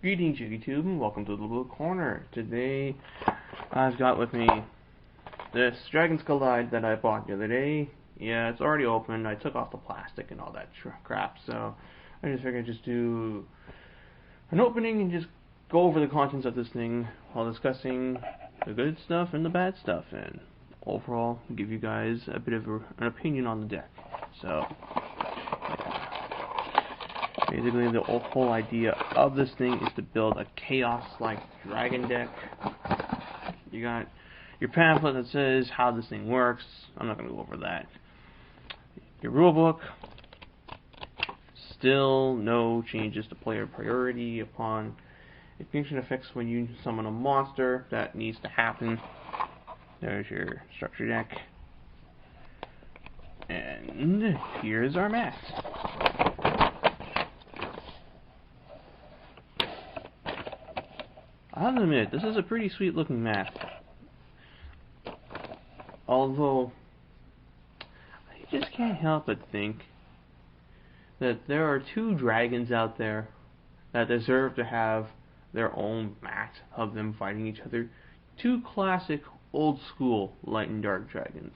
Greetings YouTube and welcome to the Little Corner. Today I've got with me this Dragon's Collide that I bought the other day. Yeah, it's already opened. I took off the plastic and all that crap, so I just figured I'd just do an opening and just go over the contents of this thing while discussing the good stuff and the bad stuff, and overall give you guys a bit of an opinion on the deck. So basically, the whole idea of this thing is to build a chaos-like dragon deck. You got your pamphlet that says how this thing works. I'm not going to go over that. Your rulebook. Still no changes to player priority upon extinction effects when you summon a monster. That needs to happen. There's your structure deck. And here's our mat. I have to admit, this is a pretty sweet looking map. Although, I just can't help but think that there are two dragons out there that deserve to have their own mat of them fighting each other. Two classic, old school light and dark dragons.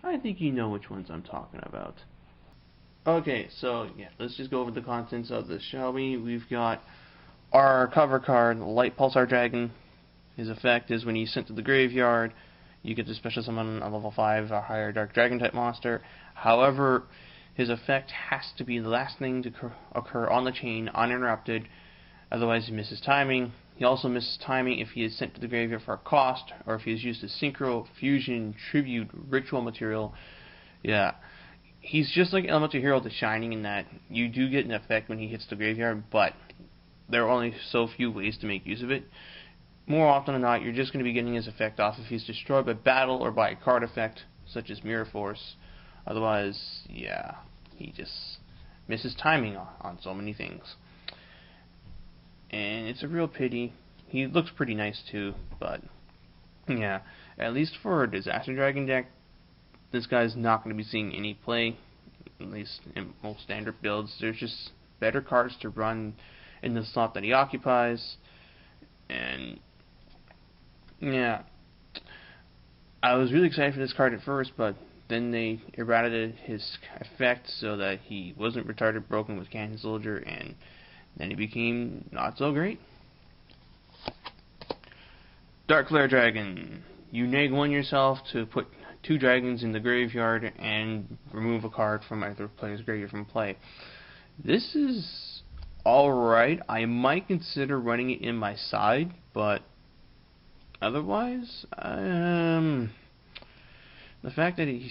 I think you know which ones I'm talking about. Okay, so yeah, let's just go over the contents of this, shall we? We've got our cover card, Light Pulsar Dragon. His effect is when he's sent to the graveyard, you get to special summon a level 5 or higher Dark Dragon type monster. However, his effect has to be the last thing to occur on the chain uninterrupted, otherwise he misses timing. He also misses timing if he is sent to the graveyard for a cost, or if he is used as Synchro, Fusion, Tribute, Ritual Material. Yeah, he's just like Elemental Hero the Shining in that you do get an effect when he hits the graveyard, but there are only so few ways to make use of it. More often than not, you're just going to be getting his effect off if he's destroyed by battle or by a card effect, such as Mirror Force. Otherwise, yeah, he just misses timing on so many things. And it's a real pity. He looks pretty nice too, but yeah, at least for a Disaster Dragon deck, this guy's not going to be seeing any play, at least in most standard builds. There's just better cards to run in the slot that he occupies, and yeah, I was really excited for this card at first, but then they eradicated his effect so that he wasn't retarded broken with Cannon Soldier, and then he became not so great. Dark Flare Dragon. You neg one yourself to put two dragons in the graveyard and remove a card from either player's graveyard from play. This is alright. I might consider running it in my side, but otherwise, the fact that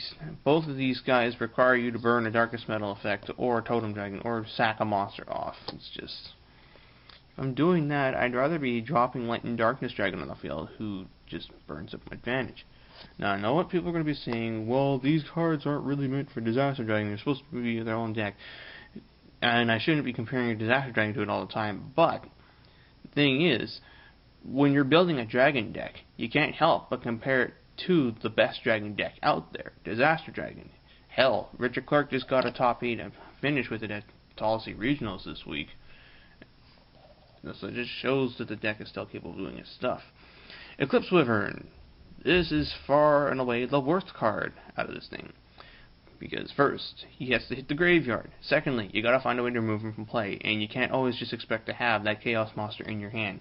both of these guys require you to burn a Darkest Metal effect or a Totem Dragon or sack a monster off. It's just, if I'm doing that, I'd rather be dropping Light and Darkness Dragon on the field, who just burns up my advantage. Now, I know what people are going to be saying, well, these cards aren't really meant for Disaster Dragon, they're supposed to be their own deck. And I shouldn't be comparing a Disaster Dragon to it all the time, but the thing is, when you're building a dragon deck, you can't help but compare it to the best dragon deck out there, Disaster Dragon. Hell, Richard Clark just got a top 8 and finished with it at Tallsea Regionals this week. So it just shows that the deck is still capable of doing its stuff. Eclipse Wyvern. This is far and away the worst card out of this thing. Because first, he has to hit the graveyard. Secondly, you gotta find a way to remove him from play, and you can't always just expect to have that Chaos Monster in your hand.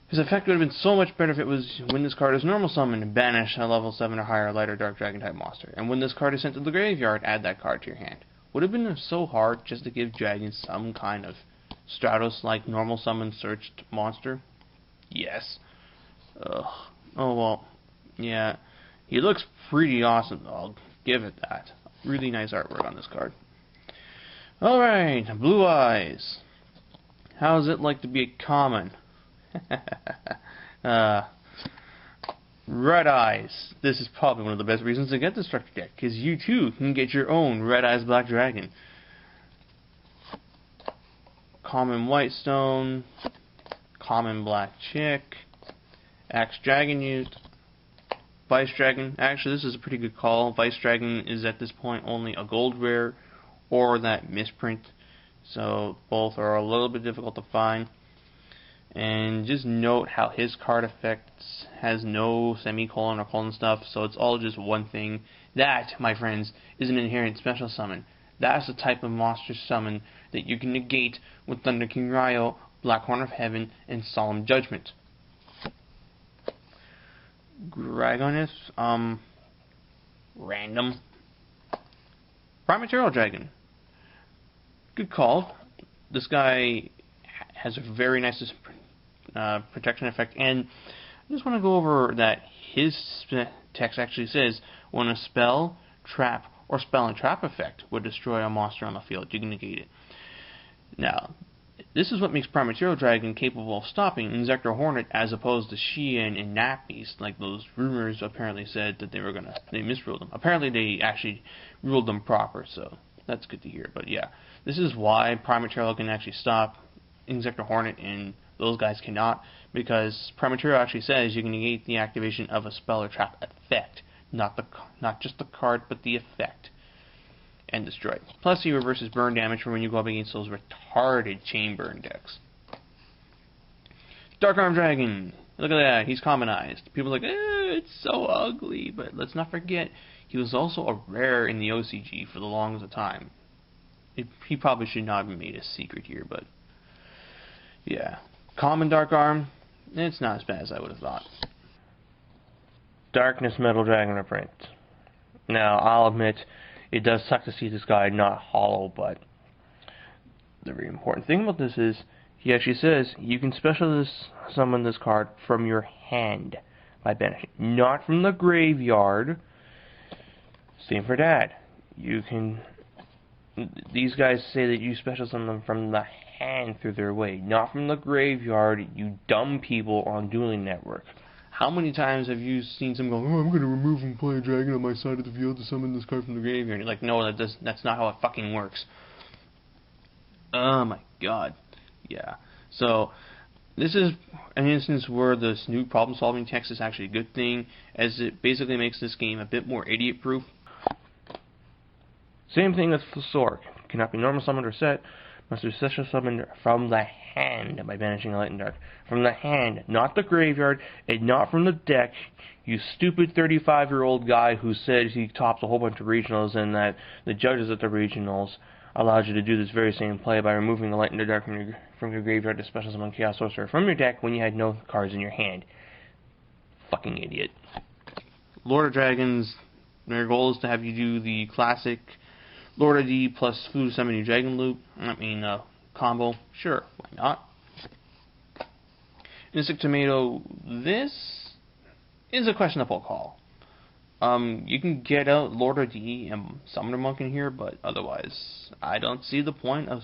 His effect would have been so much better if it was when this card is normal summoned and banish a level 7 or higher lighter Dark Dragon type monster. And when this card is sent to the graveyard, add that card to your hand. Would have been so hard just to give dragons some kind of Stratos-like normal summon searched monster? Yes. Ugh. Oh well. Yeah. He looks pretty awesome though. I'll give it that. Really nice artwork on this card. Alright, Blue Eyes. How's it like to be a common? Red Eyes. This is probably one of the best reasons to get the structure deck, because you too can get your own Red Eyes Black Dragon. Common Whitestone, Common Black Chick, Axe Dragon used, Vice Dragon. Actually, this is a pretty good call. Vice Dragon is at this point only a gold rare or that misprint. so both are a little bit difficult to find. And just note how his card effects has no semicolon or colon stuff, so it's all just one thing. That, my friends, is an inherent special summon. That's the type of monster summon that you can negate with Thunder King Ryo, Black Horn of Heaven, and Solemn Judgment. Dragonus, random. Prime Material Dragon. Good call. This guy has a very nice protection effect, and I just want to go over that his text actually says when a spell, trap, or spell and trap effect would destroy a monster on the field, you can negate it. Now, this is what makes Prime Material Dragon capable of stopping Inzektor Hornet as opposed to Xian and Napbeast, like those rumors apparently said that they misruled them. Apparently they actually ruled them proper, so that's good to hear. But yeah, this is why Prime Material can actually stop Inzektor Hornet and those guys cannot, because Prime Material actually says you can negate the activation of a spell or trap effect, not just the card, but the effect, and destroy it. Plus, he reverses burn damage for when you go up against those retarded chain burn decks. Dark Arm Dragon. Look at that. He's commonized. People are like, it's so ugly, but let's not forget he was also a rare in the OCG for the longest time. He probably should not have been made a secret here, but yeah. Common Dark Arm, it's not as bad as I would have thought. Darkness Metal Dragon Reprint. Now, I'll admit, it does suck to see this guy not hollow, but the very important thing about this is, he actually says, you can special summon this card from your hand by banishing, not from the graveyard. Same for that. You can, these guys say that you special summon them from the hand through their way, not from the graveyard, you dumb people on Dueling Network. How many times have you seen someone go, I'm going to remove and play a dragon on my side of the field to summon this card from the graveyard? And you're like, no, that's not how it fucking works. Oh my god. Yeah. So, this is an instance where this new problem-solving text is actually a good thing, as it basically makes this game a bit more idiot-proof. Same thing with Sork. Cannot be normal summoned or set. Must be special summoned from the hand by banishing a light and dark. From the hand, not the graveyard, and not from the deck. You stupid 35-year-old guy who says he tops a whole bunch of regionals and that the judges at the regionals allowed you to do this very same play by removing the light and the dark from your graveyard to special summon Chaos Sorcerer from your deck when you had no cards in your hand. Fucking idiot. Lord of Dragons, their goal is to have you do the classic Lord of D plus food summoning dragon loop. Combo. Sure, why not? Insect Tomato, this is a questionable call. You can get out Lord of D and Summoner Monk in here, but otherwise, I don't see the point of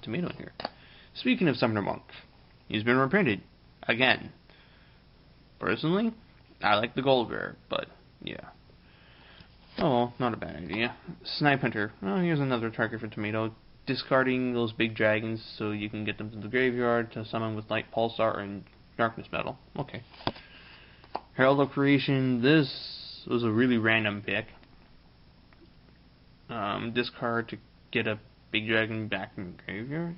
Tomato in here. Speaking of Summoner Monk, he's been reprinted again. Personally, I like the gold rare, but yeah. Oh, well, not a bad idea. Snipe Hunter. Oh, here's another target for Tomato. Discarding those big dragons so you can get them to the graveyard to summon with Light Pulsar and Darkness Metal. Okay. Herald of Creation. This was a really random pick. Discard to get a big dragon back in the graveyard.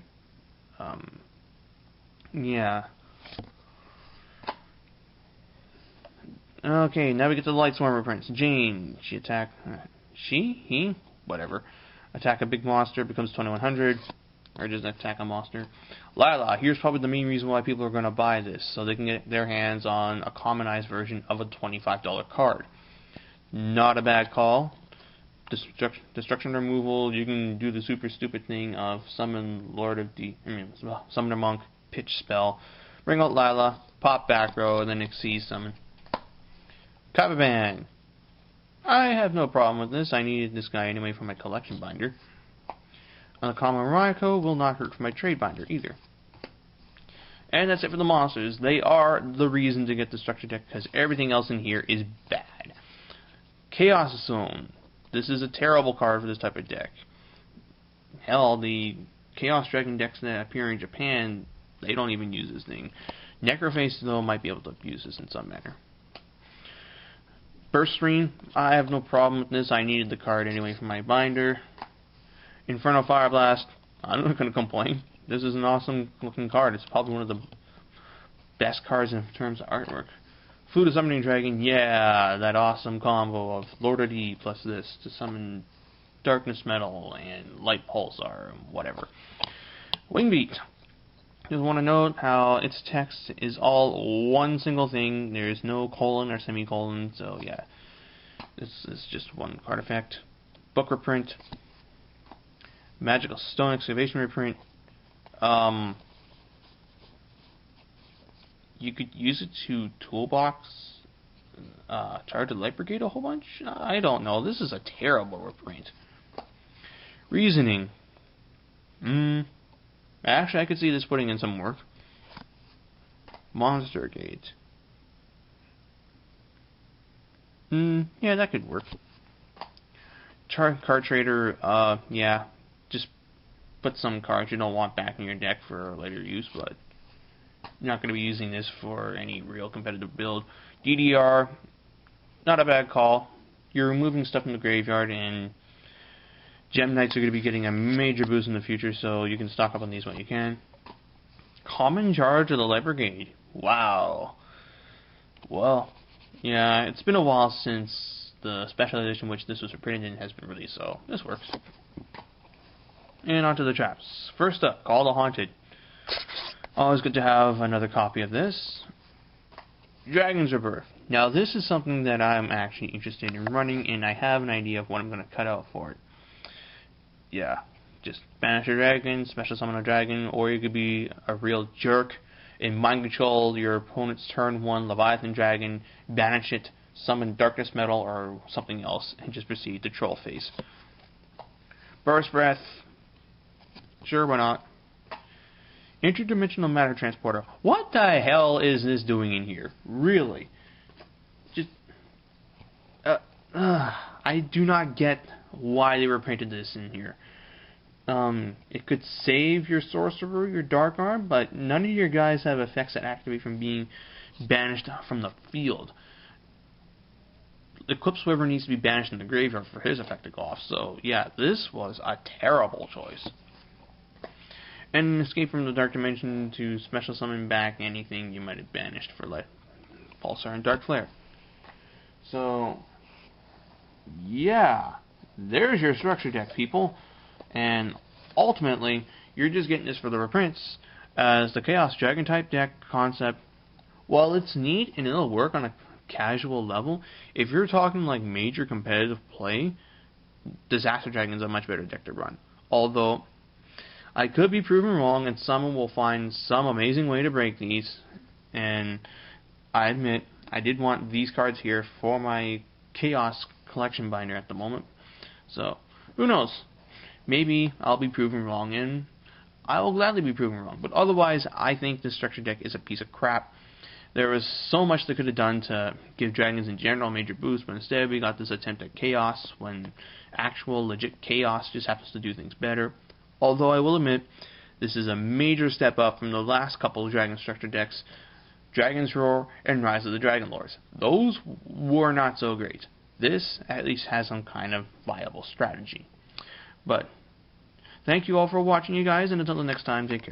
Yeah. Okay, now we get to the Light Swarm reprints. Jane, he, whatever. Attack a big monster, becomes 2100, or just attack a monster. Lila, here's probably the main reason why people are going to buy this, so they can get their hands on a commonized version of a $25 card. Not a bad call. Destruction removal, you can do the super stupid thing of summon Summoner Monk, pitch spell, bring out Lila, pop back row, and then Exceed summon. Kababan. I have no problem with this. I needed this guy anyway for my collection binder. A common Raiko will not hurt for my trade binder either. And that's it for the monsters. They are the reason to get the structure deck because everything else in here is bad. Chaos Zone. This is a terrible card for this type of deck. Hell, the Chaos Dragon decks that appear in Japan, they don't even use this thing. Necroface, though, might be able to use this in some manner. Burst Screen, I have no problem with this. I needed the card anyway for my binder. Inferno Fire Blast, I'm not going to complain. This is an awesome looking card. It's probably one of the best cards in terms of artwork. Food of Summoning Dragon, yeah, that awesome combo of Lord of D plus this to summon Darkness Metal and Light Pulsar and whatever. Wingbeat. Just want to note how its text is all one single thing. There is no colon or semicolon, so yeah. This is just one card effect. Book reprint. Magical Stone Excavation reprint. You could use it to toolbox, charge the Light Brigade a whole bunch? I don't know. This is a terrible reprint. Reasoning. Actually, I could see this putting in some work. Monster Gate. Yeah, that could work. Card Trader, yeah. Just put some cards you don't want back in your deck for later use, but you're not going to be using this for any real competitive build. DDR, not a bad call. You're removing stuff from the graveyard, and Gem Knights are going to be getting a major boost in the future, so you can stock up on these when you can. Common Charge of the Light Brigade. Wow. Well, yeah, it's been a while since the special edition which this was reprinted in has been released, so this works. And onto the traps. First up, Call the Haunted. Always good to have another copy of this. Dragon's Rebirth. Now this is something that I'm actually interested in running, and I have an idea of what I'm going to cut out for it. Yeah, just banish a dragon, special summon a dragon, or you could be a real jerk and mind control your opponent's turn 1 Leviathan dragon, banish it, summon Darkness Metal or something else, and just proceed to troll phase. Burst Breath. Sure, why not? Interdimensional Matter Transporter. What the hell is this doing in here? Really? Just, I do not get why they reprinted this in here. It could save your Sorcerer, your Dark Arm, but none of your guys have effects that activate from being banished from the field. Eclipse Wyvern needs to be banished in the graveyard for his effect to go off, so yeah, this was a terrible choice. And escape from the Dark Dimension to special summon back anything you might have banished for Light Pulsar and Dark Flare. So, yeah, there's your structure deck, people. And ultimately, you're just getting this for the reprints, as the Chaos Dragon type deck concept, while it's neat and it'll work on a casual level, if you're talking like major competitive play, Disaster Dragon's a much better deck to run. Although, I could be proven wrong, and someone will find some amazing way to break these. And I admit, I did want these cards here for my Chaos collection binder at the moment. So, who knows? Maybe I'll be proven wrong, and I will gladly be proven wrong. But otherwise, I think this structure deck is a piece of crap. There was so much they could have done to give dragons in general a major boost, but instead we got this attempt at Chaos, when actual legit Chaos just happens to do things better. Although I will admit, this is a major step up from the last couple of Dragon Structure decks, Dragon's Roar and Rise of the Dragon Lords. Those were not so great. This at least has some kind of viable strategy. But, thank you all for watching, you guys, and until the next time, take care.